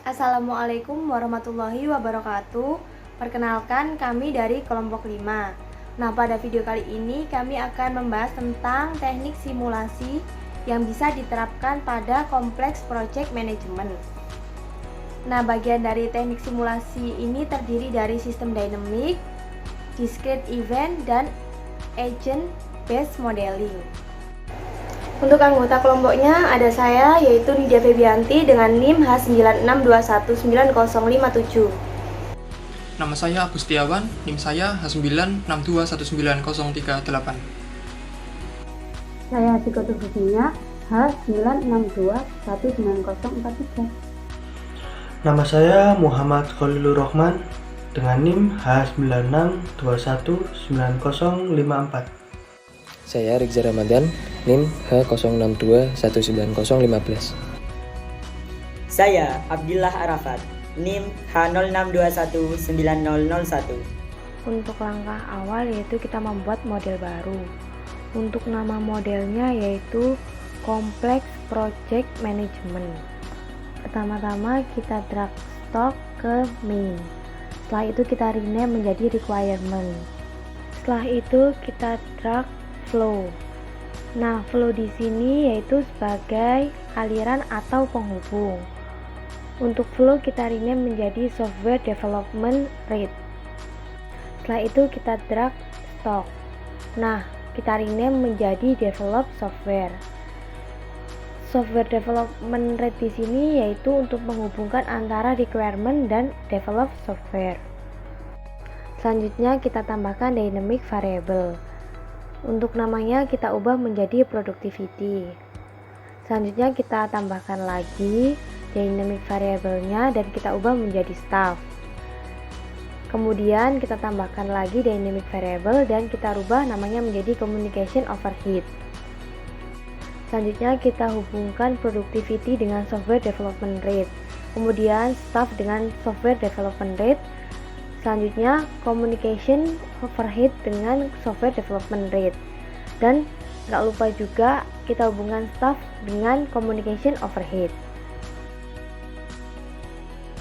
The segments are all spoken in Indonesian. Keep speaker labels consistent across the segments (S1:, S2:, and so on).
S1: Assalamualaikum warahmatullahi wabarakatuh. Perkenalkan, kami dari kelompok 5. Nah, pada video kali ini kami akan membahas tentang teknik simulasi yang bisa diterapkan pada kompleks project management. Nah, bagian dari teknik simulasi ini terdiri dari sistem dynamic, discrete event, dan agent based modeling. Untuk anggota kelompoknya ada saya, yaitu Lydia Febianti dengan NIM H962190057.
S2: Nama saya Agus Setiawan, NIM saya H962190338.
S3: Saya Sikotu Fusinya H9621943.
S4: Nama saya Muhammad Khalilur Rahman dengan NIM H96219054.
S5: Saya Rizky Ramadan, NIM H06219015.
S6: Saya Abdillah Arafat, NIM H06219001.
S1: Untuk langkah awal yaitu kita membuat model baru. Untuk nama modelnya yaitu Complex Project Management. Pertama-tama kita drag stock ke main. Setelah itu kita rename menjadi requirement. Setelah itu kita drag flow. Nah, flow di sini yaitu sebagai aliran atau penghubung. Untuk flow kita rename menjadi software development rate. Setelah itu kita drag stock. Nah, kita rename menjadi develop software. Software development rate di sini yaitu untuk menghubungkan antara requirement dan develop software. Selanjutnya kita tambahkan dynamic variable. Untuk namanya kita ubah menjadi productivity. Selanjutnya kita tambahkan lagi dynamic variable-nya dan kita ubah menjadi staff. Kemudian kita tambahkan lagi dynamic variable dan kita rubah namanya menjadi communication overhead. Selanjutnya kita hubungkan productivity dengan software development rate. Kemudian staff dengan software development rate. Selanjutnya communication overhead dengan software development rate. Dan nggak lupa juga kita hubungkan staff dengan communication overhead.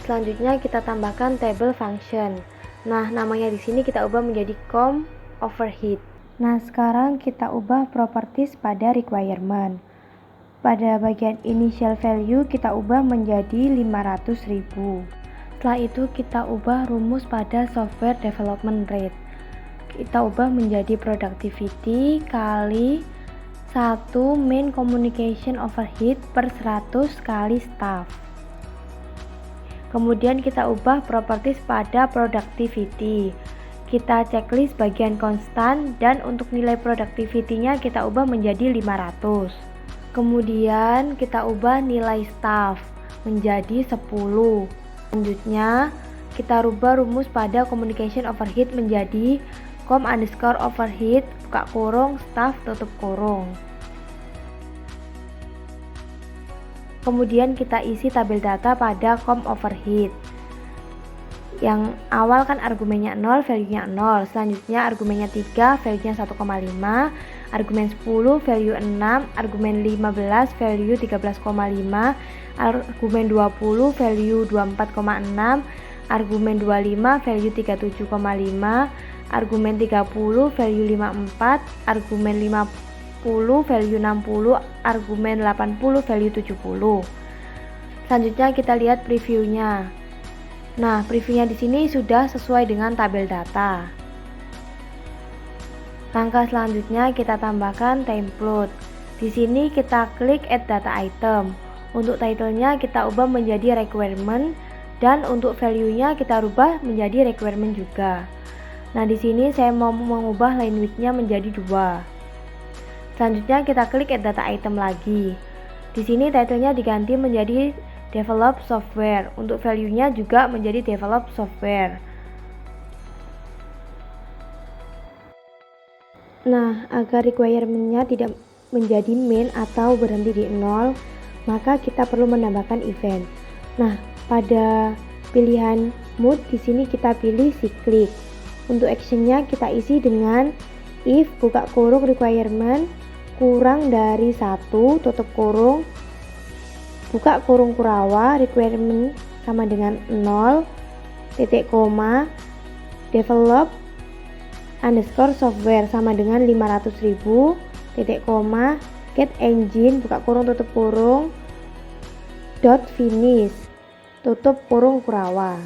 S1: Selanjutnya kita tambahkan table function. Nah, namanya di sini kita ubah menjadi com overhead. Nah, sekarang kita ubah properties pada requirement. Pada bagian initial value kita ubah menjadi 500.000. Setelah itu kita ubah rumus pada software development rate. Kita ubah menjadi productivity kali 1 main communication overhead per 100 kali staff. Kemudian kita ubah properties pada productivity. Kita checklist bagian konstan dan untuk nilai productivity-nya kita ubah menjadi 500. Kemudian kita ubah nilai staff menjadi 10. Selanjutnya kita rubah rumus pada communication overhead menjadi com_overhead buka kurung staff tutup kurung. Kemudian kita isi tabel data pada com overhead. Yang awal kan argumennya 0, value-nya 0. Selanjutnya argumennya 3, value-nya 1,5. Argumen 10, value 6. Argumen 15, value 13,5. Argumen 20, value 24,6. Argumen 25, value 37,5. Argumen 30, value 54. Argumen 50, value 60. Argumen 80, value 70. Selanjutnya kita lihat previewnya. Nah, previewnya di sini sudah sesuai dengan tabel data. Langkah selanjutnya kita tambahkan template. Di sini kita klik add data item. Untuk title-nya kita ubah menjadi requirement dan untuk value-nya kita rubah menjadi requirement juga. Nah, di sini saya mau mengubah line width-nya menjadi 2. Selanjutnya kita klik add data item lagi. Di sini title-nya diganti menjadi develop software. Untuk value-nya juga menjadi develop software. Nah, agar requirement-nya tidak menjadi main atau berhenti di 0, maka kita perlu menambahkan event. Nah, pada pilihan mode di sini kita pilih cyclic. Untuk action-nya kita isi dengan if buka kurung requirement kurang dari 1 tutup kurung buka kurung kurawa requirement sama dengan 0, titik koma, develop underscore software sama dengan 500.000, titik koma, get engine, buka kurung tutup kurung, dot finish, tutup kurung Kurawa.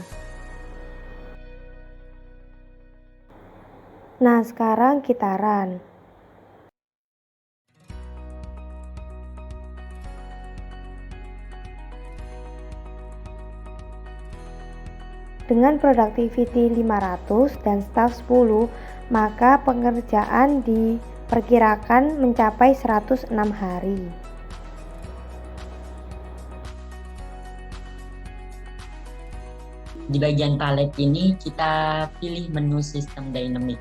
S1: Nah, sekarang kita run. Dengan productivity 500 dan staff 10, maka pengerjaan diperkirakan mencapai 106 hari.
S6: Di bagian palet ini kita pilih menu sistem dynamic.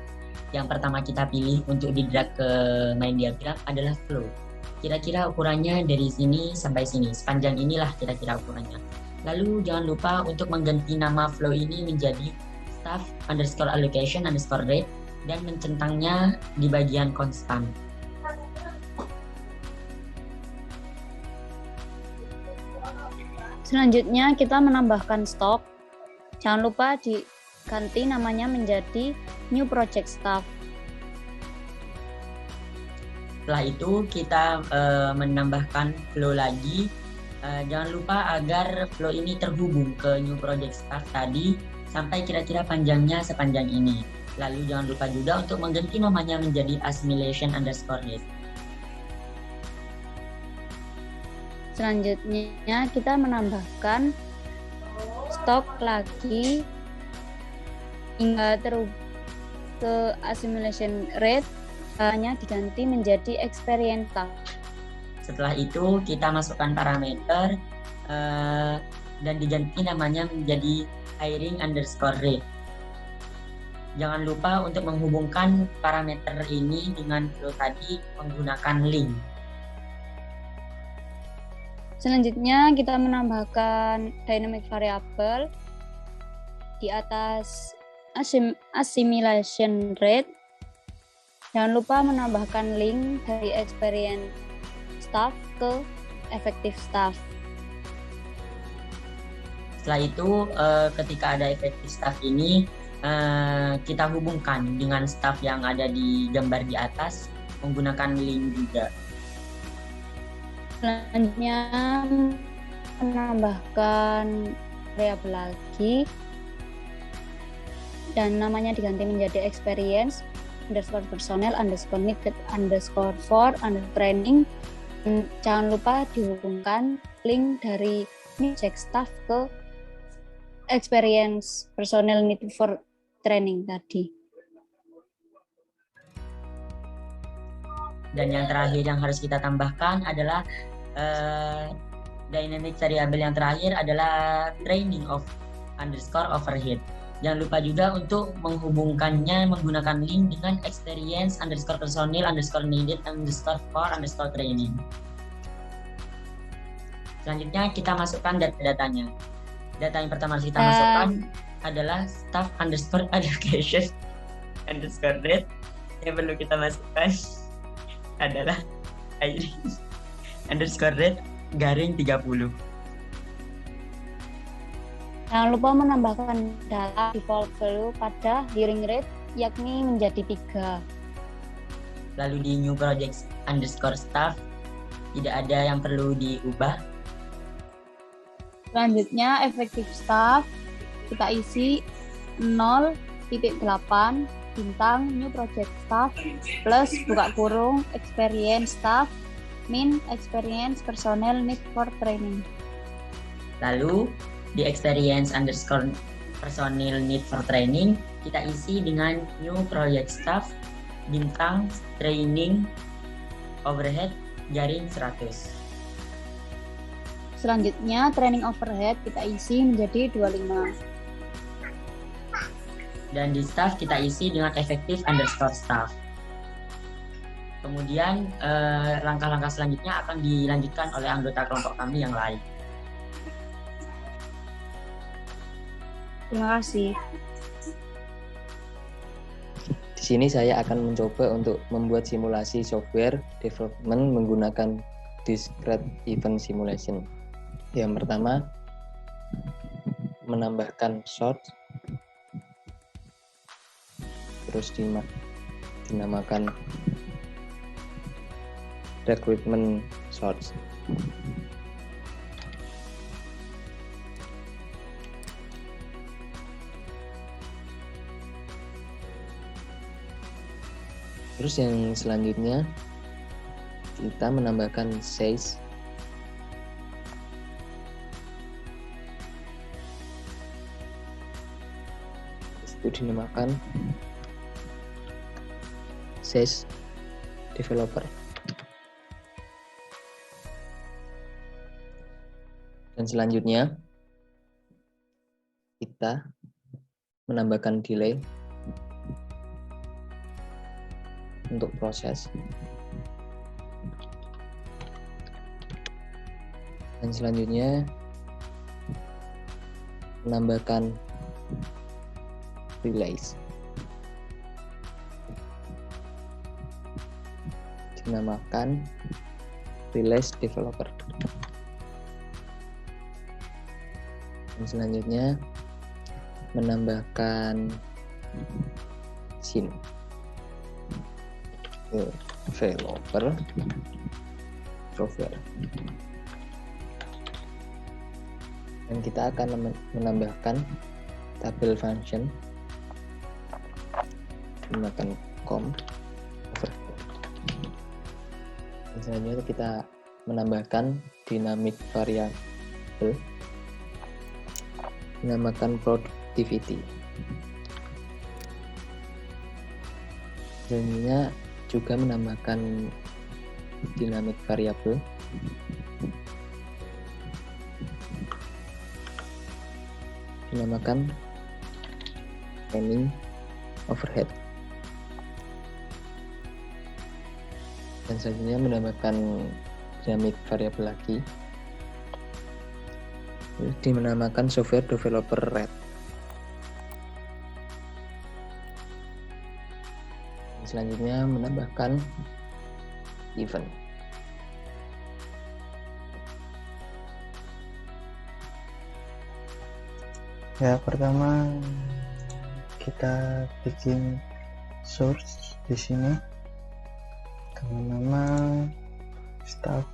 S6: Yang pertama kita pilih untuk di-drag ke main diagram adalah flow. Kira-kira ukurannya dari sini sampai sini, sepanjang inilah kira-kira ukurannya. Lalu jangan lupa untuk mengganti nama flow ini menjadi staff underscore allocation underscore rate dan mencentangnya di bagian konstan.
S7: Selanjutnya kita menambahkan stok. Jangan lupa diganti namanya menjadi new project staff.
S6: Setelah itu kita menambahkan flow lagi. Jangan lupa agar flow ini terhubung ke new project staff tadi sampai kira-kira panjangnya sepanjang ini. Lalu jangan lupa juga untuk mengganti namanya menjadi assimilation underscore rate.
S7: Selanjutnya kita menambahkan stok lagi hingga ke assimilation rate, hanya diganti menjadi experience staff.
S6: Setelah itu kita masukkan parameter dan diganti namanya menjadi hiring underscore rate. Jangan lupa untuk menghubungkan parameter ini dengan flow tadi menggunakan link.
S7: Selanjutnya kita menambahkan dynamic variable di atas assimilation rate. Jangan lupa menambahkan link dari experience staff ke effective staff.
S6: Setelah itu ketika ada effective staff ini kita hubungkan dengan staff yang ada di gambar di atas menggunakan link juga.
S7: Selanjutnya menambahkan variabel lagi dan namanya diganti menjadi experience underscore personnel underscore needed underscore for underscore training. Jangan lupa dihubungkan link dari project staff ke experience personnel needed for training tadi.
S6: Dan yang terakhir yang harus kita tambahkan adalah dynamic variable yang terakhir adalah training of underscore overhead. Jangan lupa juga untuk menghubungkannya menggunakan link dengan experience underscore personil underscore needed underscore for underscore training. Selanjutnya kita masukkan data-datanya. Data yang pertama harus kita masukkan adalah staff underscore allocation underscore rate. Yang perlu kita masukkan adalah hiring underscore rate garing 30.
S7: Jangan lupa menambahkan data default value pada hiring rate yakni menjadi 3.
S6: Lalu di new project underscore staff tidak ada yang perlu diubah.
S7: Selanjutnya effective staff kita isi 0.8 bintang new project staff plus buka kurung experience staff min experience personnel need for training.
S6: Lalu di experience underscore personil need for training kita isi dengan new project staff bintang training overhead garing 100.
S7: Selanjutnya training overhead kita isi menjadi 25.
S6: Dan di staff kita isi dengan effective underscore staff. Kemudian langkah-langkah selanjutnya akan dilanjutkan oleh anggota kelompok kami yang lain.
S7: Terima kasih.
S5: Di sini saya akan mencoba untuk membuat simulasi software development menggunakan discrete event simulation. Yang pertama, menambahkan source, terus dinamakan recruitment source. Terus yang selanjutnya kita menambahkan size, itu dinamakan size developer. Dan selanjutnya kita menambahkan delay untuk proses. Dan selanjutnya menambahkan relays, dinamakan relays developer. Dan selanjutnya menambahkan scene developer software. Dan kita akan menambahkan tabel function menggunakan com overhead. Dan selanjutnya kita menambahkan dynamic variable dinamakan productivity. Selanjutnya juga menambahkan dynamic variable dinamakan training overhead. Dan selanjutnya menambahkan dynamic variable lagi dinamakan software developer rate. Selanjutnya menambahkan event.
S4: Ya, pertama kita bikin source di sini dengan nama staff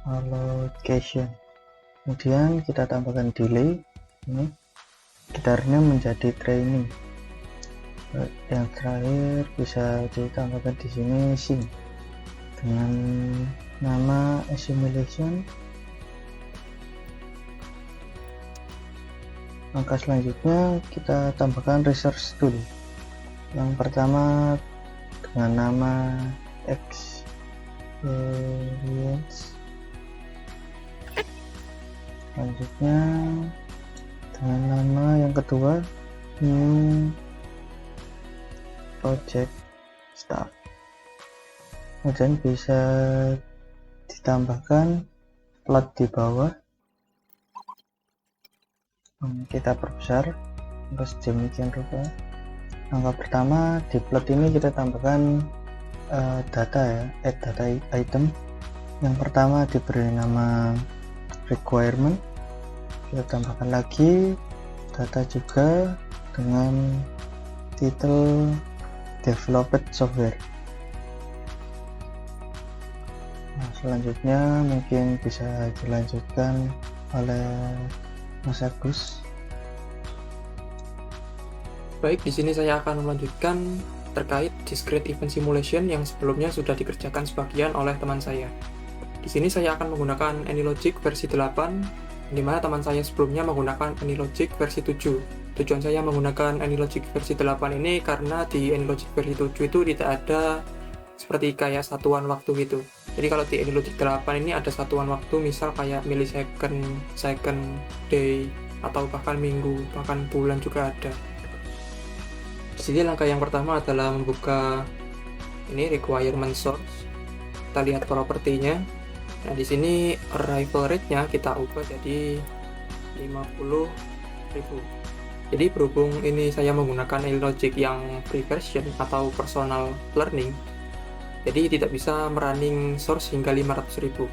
S4: allocation. Kemudian kita tambahkan delay, ini gitarnya menjadi training. Yang terakhir bisa ditambahkan di sini sync dengan nama assimilation. Langkah selanjutnya kita tambahkan research tool. Yang pertama dengan nama experience. Selanjutnya dengan nama yang kedua new project start. Kemudian bisa ditambahkan plot di bawah. Kita perbesar terus demikian rupa. Langkah pertama di plot ini kita tambahkan data ya, add data item. Yang pertama diberi nama requirement, kita tambahkan lagi data juga dengan title developed software. Nah, selanjutnya mungkin bisa dilanjutkan oleh Mas Agus.
S2: Baik, di sini saya akan melanjutkan terkait discrete event simulation yang sebelumnya sudah dikerjakan sebagian oleh teman saya. Di sini saya akan menggunakan AnyLogic versi 8, di mana teman saya sebelumnya menggunakan AnyLogic versi 7. Tujuan saya menggunakan AnyLogic versi 8 ini karena di AnyLogic versi 7 itu tidak ada seperti kayak satuan waktu gitu. Jadi kalau di AnyLogic 8 ini ada satuan waktu, misal kayak millisecond, second, day, atau bahkan minggu, bahkan bulan juga ada. Di sini langkah yang pertama adalah membuka ini requirement source. Kita lihat propertinya. Nah, di sini arrival rate-nya kita ubah jadi 50.000. Jadi berhubung ini saya menggunakan AnyLogic yang free version atau personal learning, jadi tidak bisa merunning source hingga 500.000.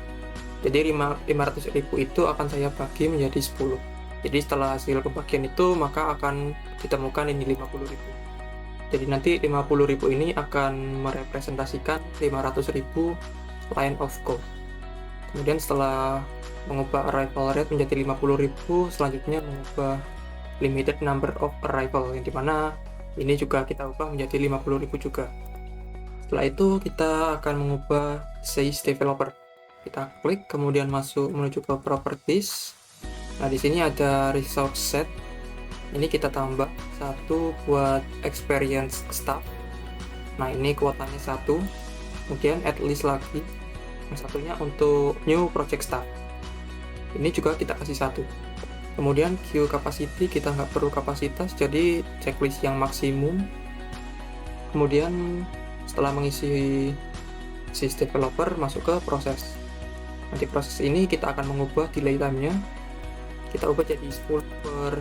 S2: Jadi 500.000 itu akan saya bagi menjadi 10. Jadi setelah hasil pembagian itu maka akan ditemukan ini 50.000. Jadi nanti 50.000 ini akan merepresentasikan 500.000 line of code. Kemudian setelah mengubah arrival rate menjadi 50.000, selanjutnya mengubah limited number of arrival, yang dimana ini juga kita ubah menjadi 50.000 juga. Setelah itu kita akan mengubah size developer. Kita klik, kemudian masuk menuju ke properties. Nah, di sini ada resource set. Ini kita tambah satu buat experience staff. Nah, ini kuotanya 1. Kemudian add list lagi. Yang satunya untuk new project staff. Ini juga kita kasih 1. Kemudian queue capacity, kita nggak perlu kapasitas, jadi checklist yang maksimum. Kemudian setelah mengisi sys developer, masuk ke proses. Nanti proses ini kita akan mengubah delay time-nya. Kita ubah jadi 10 per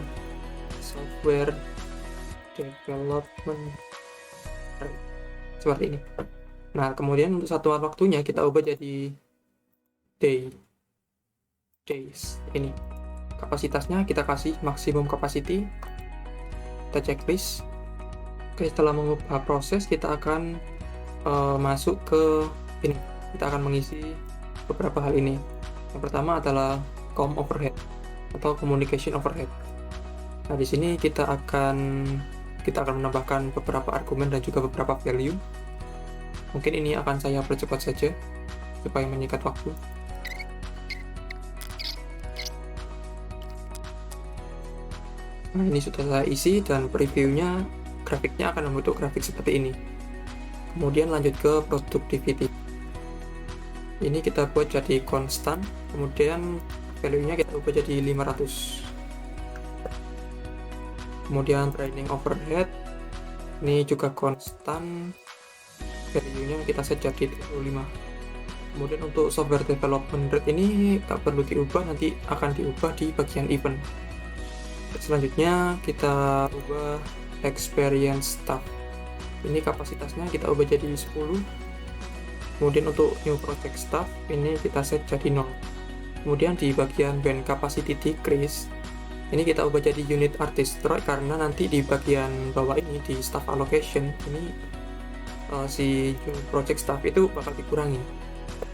S2: software development seperti ini. Nah, kemudian untuk satuan waktunya kita ubah jadi days. Ini kapasitasnya kita kasih maksimum capacity. Kita checklist. Oke, setelah mengubah proses kita akan masuk ke ini. Kita akan mengisi beberapa hal ini. Yang pertama adalah com overhead atau communication overhead. Nah, di sini kita akan menambahkan beberapa argumen dan juga beberapa value. Mungkin ini akan saya percepat saja supaya menyingkat waktu. Nah, ini sudah saya isi dan previewnya, grafiknya akan membentuk grafik seperti ini. Kemudian lanjut ke productivity. Ini kita buat jadi konstan, kemudian value-nya kita ubah jadi 500. Kemudian training overhead, ini juga konstan, value-nya kita set jadi 35. Kemudian untuk software development rate ini tak perlu diubah, nanti akan diubah di bagian event. Selanjutnya kita ubah experience staff. Ini kapasitasnya kita ubah jadi 10. Kemudian untuk new project staff ini kita set jadi 0. Kemudian di bagian band capacity decrease ini kita ubah jadi unit artist destroy, karena nanti di bagian bawah ini di staff allocation ini si new project staff itu bakal dikurangi.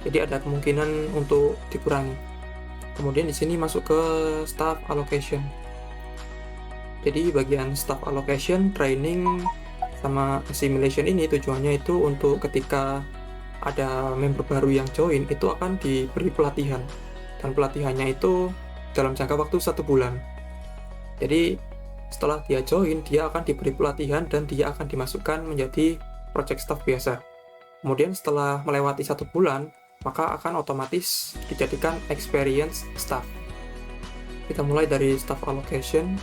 S2: Jadi ada kemungkinan untuk dikurangi. Kemudian di sini masuk ke staff allocation. Jadi bagian staff allocation, training, sama assimilation ini tujuannya itu untuk ketika ada member baru yang join itu akan diberi pelatihan, dan pelatihannya itu dalam jangka waktu 1 bulan. Jadi setelah dia join, dia akan diberi pelatihan dan dia akan dimasukkan menjadi project staff biasa. Kemudian setelah melewati 1 bulan, maka akan otomatis dijadikan experience staff. Kita mulai dari staff allocation.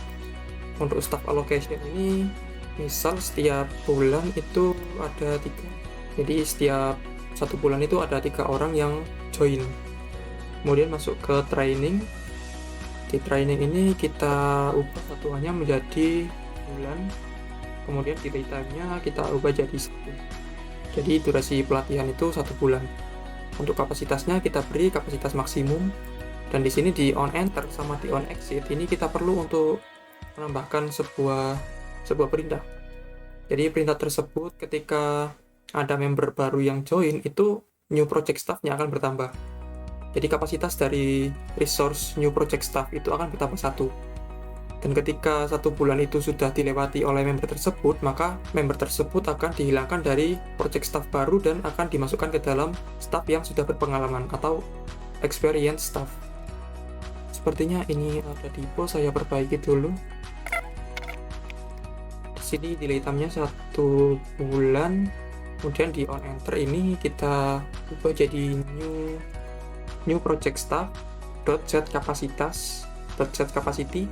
S2: Untuk staff allocation ini, misal setiap bulan itu ada 3. Jadi setiap 1 bulan itu ada 3 orang yang join. Kemudian masuk ke training. Di training ini kita ubah satuannya menjadi bulan. Kemudian delay time-nya kita ubah jadi 1. Jadi durasi pelatihan itu 1 bulan. Untuk kapasitasnya kita beri kapasitas maksimum. Dan di sini di on enter sama di on exit ini kita perlu untuk menambahkan sebuah perintah. Jadi perintah tersebut ketika ada member baru yang join itu new project staff-nya akan bertambah. Jadi kapasitas dari resource new project staff itu akan bertambah 1. Dan ketika 1 bulan itu sudah dilewati oleh member tersebut, maka member tersebut akan dihilangkan dari project staff baru dan akan dimasukkan ke dalam staff yang sudah berpengalaman atau experience staff. Sepertinya ini ada typo, saya perbaiki dulu. Di sini delay time-nya 1 bulan. Kemudian di on enter ini kita ubah jadi new project staff .set kapasitas .set capacity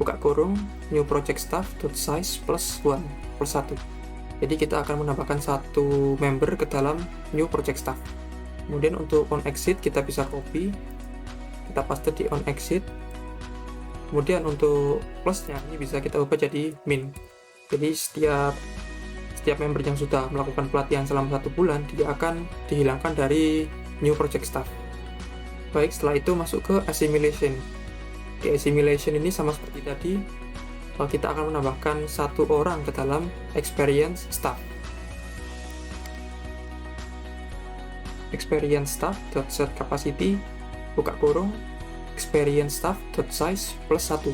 S2: buka kurung new project staff .size plus 1. Jadi kita akan menambahkan 1 member ke dalam new project staff. Kemudian untuk on exit kita bisa copy, kita paste di on exit. Kemudian untuk plusnya ini bisa kita ubah jadi min. Jadi setiap member yang sudah melakukan pelatihan selama 1 bulan dia akan dihilangkan dari new project staff. Baik, setelah itu masuk ke assimilation. Di assimilation ini sama seperti tadi, kita akan menambahkan 1 orang ke dalam experience staff. Experience staff set capacity buka kurung experience staff size plus 1.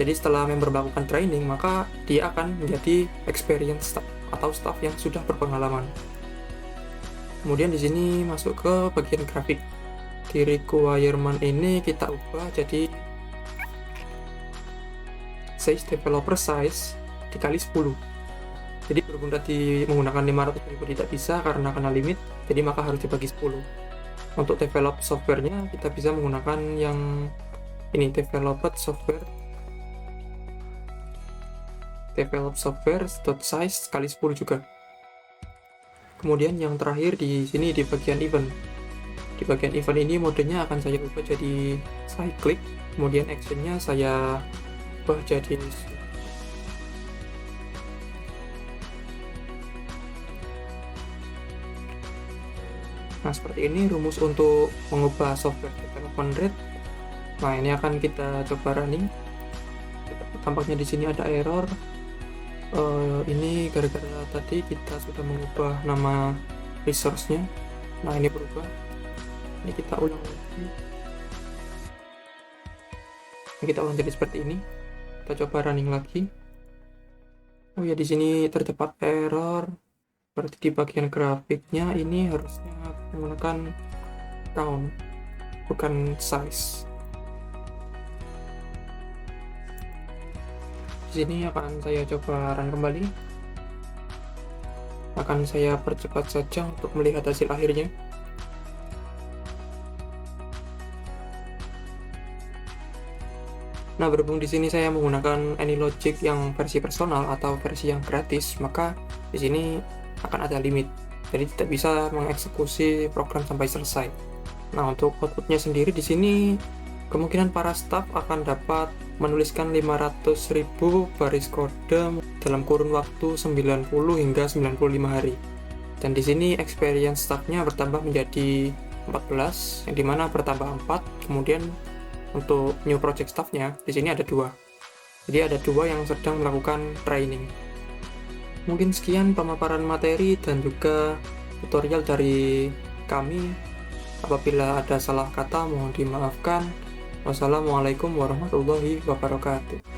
S2: Jadi setelah member melakukan training, maka dia akan menjadi experience staff atau staff yang sudah berpengalaman. Kemudian di sini masuk ke bagian grafik. Di requirement ini kita ubah jadi size developer size dikali 10. Jadi berhubung tadi menggunakan 500.000 tidak bisa karena kena limit, jadi maka harus dibagi 10. Untuk develop softwarenya kita bisa menggunakan yang ini, develop software size kali 10 juga. Kemudian yang terakhir di sini di bagian event. Di bagian event ini modenya akan saya ubah jadi cyclic, kemudian actionnya saya ubah jadi nah seperti ini rumus untuk mengubah software development rate. Nah ini akan kita coba running. Tampaknya di sini ada error. Ini gara-gara tadi kita sudah mengubah nama resource-nya. Nah ini berubah. Ini kita ulang lagi. Ini kita ulang jadi seperti ini. Kita coba running lagi. Oh ya, di sini terdapat error. Berarti di bagian grafiknya ini harusnya menggunakan count, bukan size. Di sini akan saya coba run kembali. Akan saya percepat saja untuk melihat hasil akhirnya. Nah, berhubung di sini saya menggunakan AnyLogic yang versi personal atau versi yang gratis, maka di sini akan ada limit. Jadi tidak bisa mengeksekusi program sampai selesai. Nah, untuk outputnya sendiri di sini kemungkinan para staff akan dapat menuliskan 500.000 baris kode dalam kurun waktu 90 hingga 95 hari. Dan di sini experience staff-nya bertambah menjadi 14, yang dimana bertambah 4. Kemudian untuk new project staff-nya di sini ada 2. Jadi ada 2 yang sedang melakukan training. Mungkin sekian pemaparan materi dan juga tutorial dari kami. Apabila ada salah kata mohon dimaafkan. Wassalamualaikum warahmatullahi wabarakatuh.